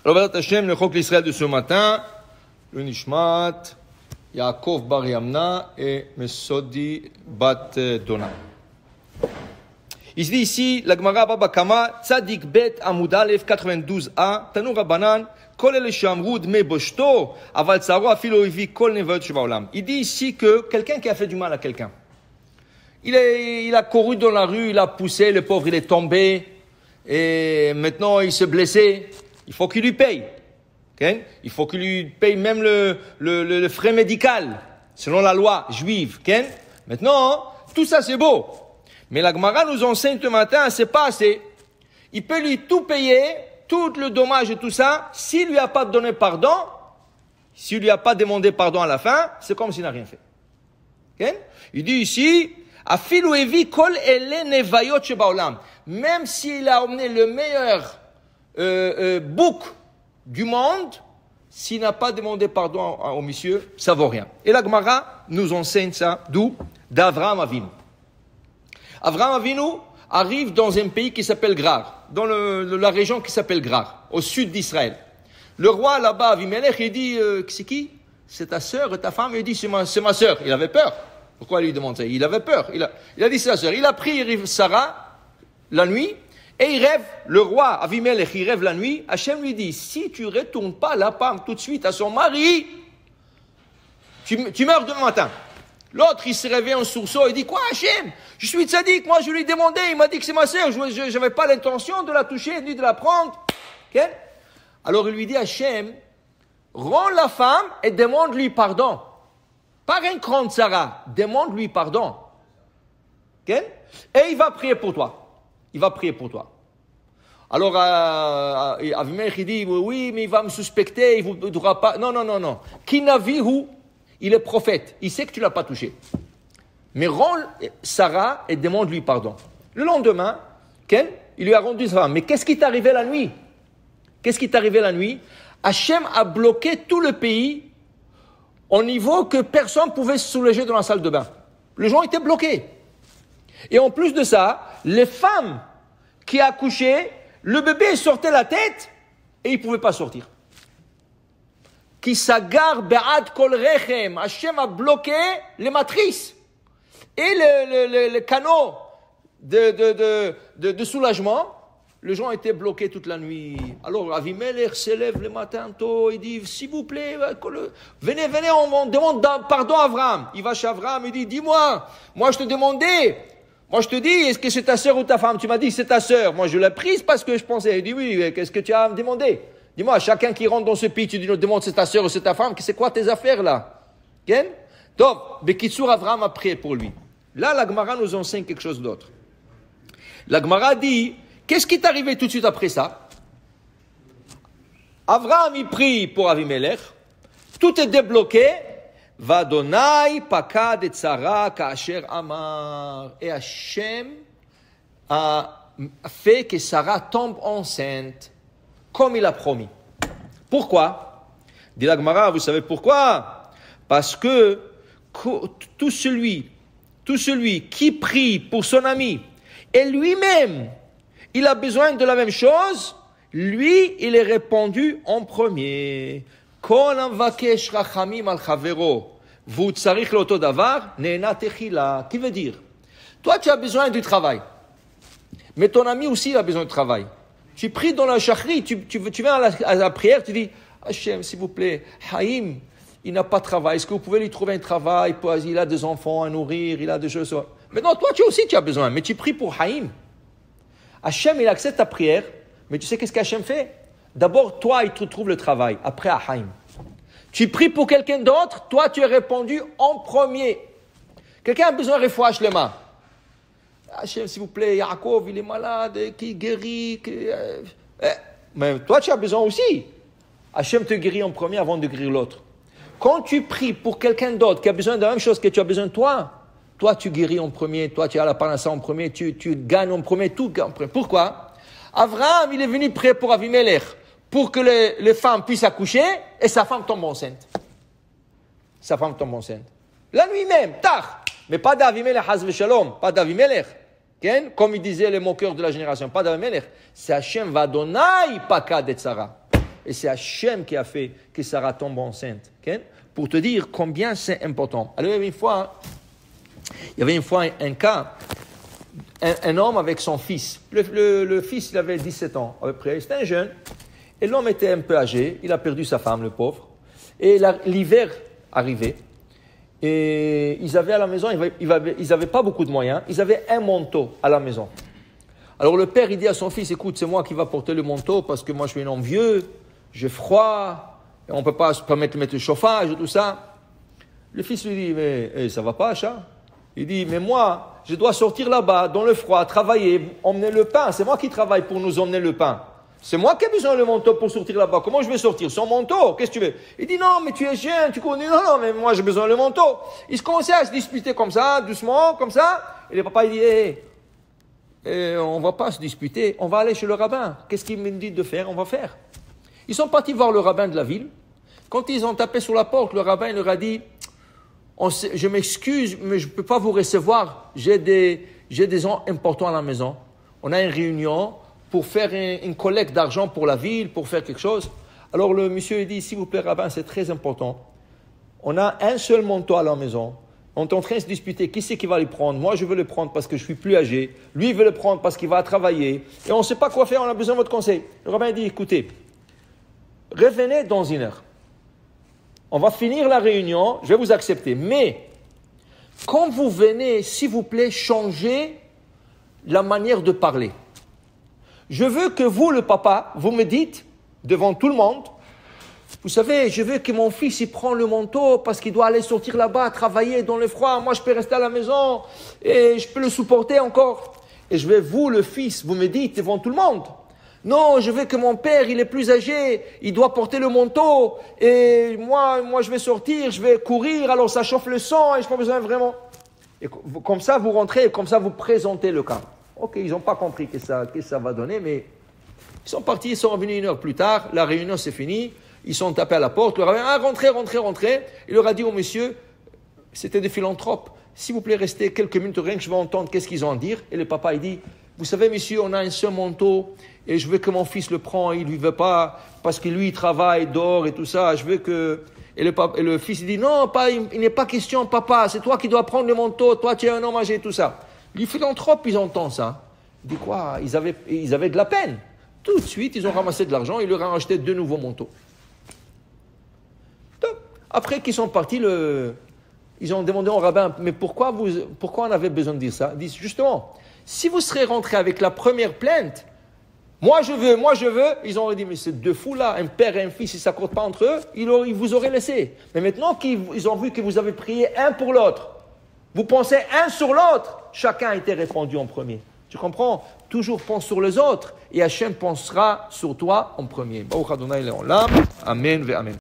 Alors, Bezrat Hashem, le Chok l'Israël de ce matin, le Nishmat, Yaakov Bar Yamna et Mesodi Bat Dona. Il se dit ici, la Gemara Baba Kama, Tzadik Bet Amud Aleph 92a, Tanu Rabbanan, Kol el Shamrud Me Boshto, Aval Tsaro Afilo Ivi Kol Nevot Shvaolam. Il dit ici que quelqu'un qui a fait du mal à quelqu'un, il a couru dans la rue, il a poussé, le pauvre il est tombé, et maintenant il s'est blessé, il faut qu'il lui paye. Okay? Il faut qu'il lui paye même le frais médical, selon la loi juive. Okay? Maintenant, tout ça c'est beau. Mais la Gemara nous enseigne ce matin, c'est pas assez. Il peut lui tout payer, tout le dommage et tout ça, s'il lui a pas donné pardon, s'il lui a pas demandé pardon à la fin, c'est comme s'il n'a rien fait. Okay? Il dit ici, Afilu evi kol ele nevayot shebaolam. Même s'il a emmené le meilleur bouc du monde, s'il n'a pas demandé pardon au monsieur, ça vaut rien. Et la Gemara nous enseigne ça, d'où? D'Avraham Avinu. Avraham Avinu arrive dans un pays qui s'appelle Grar, dans la région qui s'appelle Grar, au sud d'Israël. Le roi là-bas, Avimelech, il dit, c'est qui? C'est ta sœur et ta femme? Il dit, c'est ma sœur. Il avait peur. Pourquoi il lui demande ça? Il avait peur. Il a dit, c'est sa sœur. Il a pris Sarah la nuit, et il rêve, le roi Avimelech, il rêve la nuit. Hachem lui dit, si tu ne retournes pas la femme tout de suite à son mari, tu meurs demain matin. L'autre, il s'est réveillé en sursaut, il dit, quoi Hachem? Je suis tzaddik, moi je lui ai demandé, il m'a dit que c'est ma sœur, je n'avais pas l'intention de la toucher, ni de la prendre. Okay? Alors il lui dit, Hachem, rends la femme et demande-lui pardon. Pas rien contre Sarah, demande-lui pardon. Okay? Et il va prier pour toi. Il va prier pour toi. Alors, Avimelech, il dit, oui, mais il va me suspecter, il ne voudra pas. Non. Kinavihu, il est prophète. Il sait que tu ne l'as pas touché. Mais rends Sarah et demande-lui pardon. Le lendemain, il lui a rendu sa femme. Mais qu'est-ce qui t'est arrivé la nuit? Hachem a bloqué tout le pays au niveau que personne ne pouvait se soulager dans la salle de bain. Les gens étaient bloqués. Et en plus de ça, les femmes qui accouchaient, le bébé sortait la tête et il ne pouvait pas sortir. Qui s'agarre be'ad kol rechem. Hachem a bloqué les matrices et le canot de soulagement. Les gens étaient bloqués toute la nuit. Alors Avimelech s'élève le matin tôt, il dit, s'il vous plaît, venez, on demande pardon à Avraham. Il va chez Avraham, il dit, dis-moi, moi je te demandais. Moi, je te dis, est-ce que c'est ta sœur ou ta femme? Tu m'as dit, c'est ta sœur. Moi, je l'ai prise parce que je pensais. Il dit, oui, qu'est-ce que tu as à me demander? Dis-moi, chacun qui rentre dans ce pays, tu demandes, c'est ta sœur ou c'est ta femme, c'est quoi tes affaires, là? Donc, Bekitsur Avraham a prié pour lui. Là, la Gemara nous enseigne quelque chose d'autre. La Gemara dit, qu'est-ce qui est arrivé tout de suite après ça? Avraham, il prie pour Avimelech. Tout est débloqué. Vadonai pakad et Sarah ka'asher amar. Et Hachem a fait que Sarah tombe enceinte, comme il a promis. Pourquoi? Dit la Gemara, vous savez pourquoi? Parce que tout celui qui prie pour son ami, et lui-même, il a besoin de la même chose, lui, il est répondu en premier. Qui veut dire, toi tu as besoin du travail, mais ton ami aussi a besoin de travail. Tu pries dans la chachri, tu viens à la prière, tu dis, Hachem, s'il vous plaît, Haïm, il n'a pas de travail, est-ce que vous pouvez lui trouver un travail, il a des enfants à nourrir, il a des choses. Maintenant, toi tu as besoin, mais tu pries pour Haïm. Hachem, il accepte ta prière, mais tu sais qu'est-ce qu'Hachem fait? D'abord, toi, il te trouve le travail. Après, Haïm. Tu pries pour quelqu'un d'autre, toi, tu es répondu en premier. Quelqu'un a besoin de refouach les mains. Hachem, s'il vous plaît, Yaakov, il est malade, qui guérit. Mais toi, tu as besoin aussi. Hachem te guérit en premier avant de guérir l'autre. Quand tu pries pour quelqu'un d'autre qui a besoin de la même chose que tu as besoin de toi, tu guéris en premier, toi, tu as la panacée en premier, tu gagnes en premier, tout en premier. Pourquoi? Avraham, il est venu prier pour Avimelech, pour que les femmes puissent accoucher, et sa femme tombe enceinte. La nuit même, tard. Mais pas d'Avimelech, Hazve Shalom, pas d'Avimelech. Comme il disait les moqueurs de la génération, pas d'Avimelech. C'est Hachem Vadonai Pakad et Sarah. et c'est Hachem qui a fait que Sarah tombe enceinte. Okay? Pour te dire combien c'est important. Alors, il y avait une fois un cas, un homme avec son fils. Le fils, il avait 17 ans à peu près. C'était un jeune. Et l'homme était un peu âgé. Il a perdu sa femme, le pauvre. Et l'hiver arrivait. Et ils avaient à la maison, ils n'avaient pas beaucoup de moyens. Ils avaient un manteau à la maison. Alors le père, il dit à son fils, écoute, c'est moi qui va porter le manteau parce que moi je suis un homme vieux, j'ai froid, et on ne peut pas se permettre de mettre le chauffage et tout ça. Le fils lui dit, mais ça ne va pas, chat? Il dit, mais moi, je dois sortir là-bas, dans le froid, travailler, emmener le pain. C'est moi qui travaille pour nous emmener le pain. C'est moi qui ai besoin de manteau pour sortir là-bas. Comment je vais sortir sans manteau? Qu'est-ce que tu veux? Il dit, non, mais tu es jeune, tu connais. Non, mais moi j'ai besoin de manteau. Ils commençaient à se disputer comme ça, doucement, comme ça. Et le papa, il dit, on ne va pas se disputer, on va aller chez le rabbin. Qu'est-ce qu'il me dit de faire? On va faire. Ils sont partis voir le rabbin de la ville. Quand ils ont tapé sur la porte, le rabbin leur a dit, je m'excuse, mais je ne peux pas vous recevoir. J'ai des gens importants à la maison. On a une réunion pour faire une collecte d'argent pour la ville, pour faire quelque chose. Alors le monsieur dit, s'il vous plaît, rabbin, c'est très important. On a un seul manteau à la maison. On est en train de se disputer, qui c'est qui va le prendre? Moi, je veux le prendre parce que je suis plus âgé. Lui, il veut le prendre parce qu'il va travailler. Et on ne sait pas quoi faire, on a besoin de votre conseil. Le rabbin dit, écoutez, revenez dans une heure. On va finir la réunion, je vais vous accepter. Mais, quand vous venez, s'il vous plaît, changez la manière de parler. Je veux que vous, le papa, vous me dites, devant tout le monde, vous savez, je veux que mon fils, il prend le manteau parce qu'il doit aller sortir là-bas, travailler dans le froid. Moi, je peux rester à la maison et je peux le supporter encore. Et je veux, vous, le fils, vous me dites devant tout le monde. Non, je veux que mon père, il est plus âgé, il doit porter le manteau. Et moi, je vais sortir, je vais courir, alors ça chauffe le sang et je n'ai pas besoin vraiment. Et comme ça, vous rentrez et comme ça, vous présentez le cas. Ok, ils n'ont pas compris que ça va donner, mais ils sont partis, ils sont revenus une heure plus tard, la réunion c'est fini. Ils sont tapés à la porte, le rabbin, rentrez. Il leur a dit au monsieur, c'était des philanthropes, s'il vous plaît, restez quelques minutes, rien que je vais entendre qu'est-ce qu'ils ont à dire. Et le papa, il dit, vous savez, monsieur, on a un seul manteau, et je veux que mon fils le prenne, il ne lui veut pas, parce que lui, il travaille, dort et tout ça, je veux que... Et le fils, il dit, non, il n'est pas question, papa, c'est toi qui dois prendre le manteau, toi, tu es un homme âgé, tout ça. Les philanthropes, ils entendent ça. Il dit quoi? Ils avaient de la peine. Tout de suite, ils ont ramassé de l'argent, ils leur ont acheté 2 nouveaux manteaux. Après qu'ils sont partis, ils ont demandé au rabbin, mais pourquoi on avait besoin de dire ça? Ils disent, justement, si vous serez rentré avec la première plainte, moi je veux, ils auraient dit, mais c'est 2 fous là, un père et un fils, ils ne s'accordent pas entre eux, ils vous auraient laissé. Mais maintenant qu'ils ont vu que vous avez prié un pour l'autre, vous pensez un sur l'autre, chacun a été répondu en premier. Tu comprends? Toujours pense sur les autres, et Hachem pensera sur toi en premier. Baruch Adonai Le'olam. Amen ve Amen.